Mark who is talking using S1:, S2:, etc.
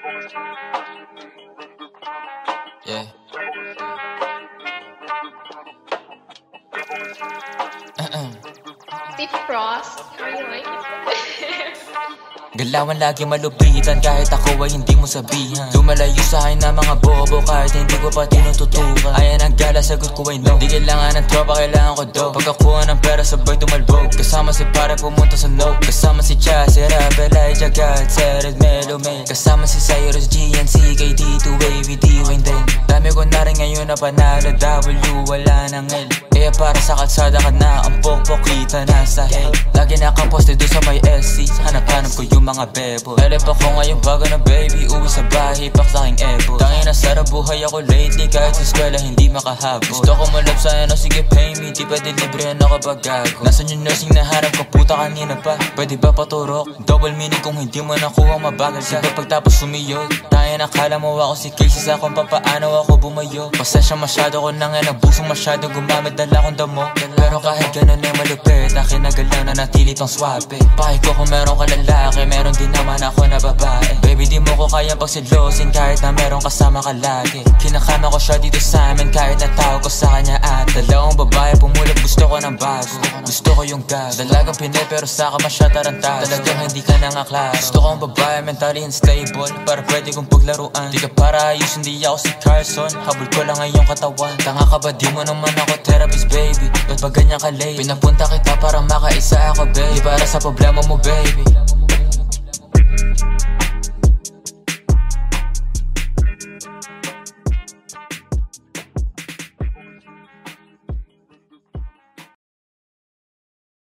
S1: Yeah.
S2: Steve Frost, are you like it?
S1: Galawan lagi malupitan kahit ako ay hindi mo sabihan. Lumalayo sa akin na mga bobo kahit hindi ko pa tinututukan. Ayan ang gala, sagot ko ay no. Di kailangan ng tropa, kailangan ko do. Pagkakuha ng pera sabay tumalbog. Kasama si para pumunta sa no. Kasama si Cha, si Rabel, Elijah, God, Sered, Melo, May. Kasama si Cyrus, GNC, KD2, Wavy, D-Wayne din. Dami ko na rin ngayon na panalo, W, wala ng L. Kaya para sa kalsada ka na, ang pokpok kita nasa hell. Lagi nakaposte doon sa may SC, hanap-hanap ko yung mga bebo. Elep ako ngayon bago na baby, uwi sa bahay, pak sa aking ebo. Tangin na sarap buhay ako lately, kahit sa eskwela hindi makahabol. Gusto ko malap sa ano, sige pay me, di pwede libre na kapag gago. Nasaan yung nursing na harap ko, puta kanina pa, pwede ba paturok? Double meaning kung hindi mo nakuha mabagal ka. Sige pagtapos sumiyod, tangin nakala mo ako si Casey sa kung papaano ako bumayo. Pasensya masyado ko nang nabusong masyado gumamit, dala kong damo. Pero kahit ganun ay malupit, akin na galaw na natili tong swabe. Pakit ko kung meron ka lalaki, meron din naman ako na babae. Baby di mo ko kaya pagsilosin kahit na meron kasama ka lagi. Kinakama ko siya dito sa amin kahit natawag ko sa kanya at dalawang babae pumulot, gusto ko ng bago. Gusto ko yung gas, dalagang pinay pero saka masya tarantado. Talagang hindi ka nangaklaro. Gusto ko ang babae mentally unstable para pwede kong paglaruan. Di ka para ayos, hindi ako si Carson, habol ko lang ngayong katawan. Tanga ka ba, di mo naman ako therapist baby. Ba't ba ganyan ka late? Pinapunta kita para makaisa ako baby, para sa problema mo baby.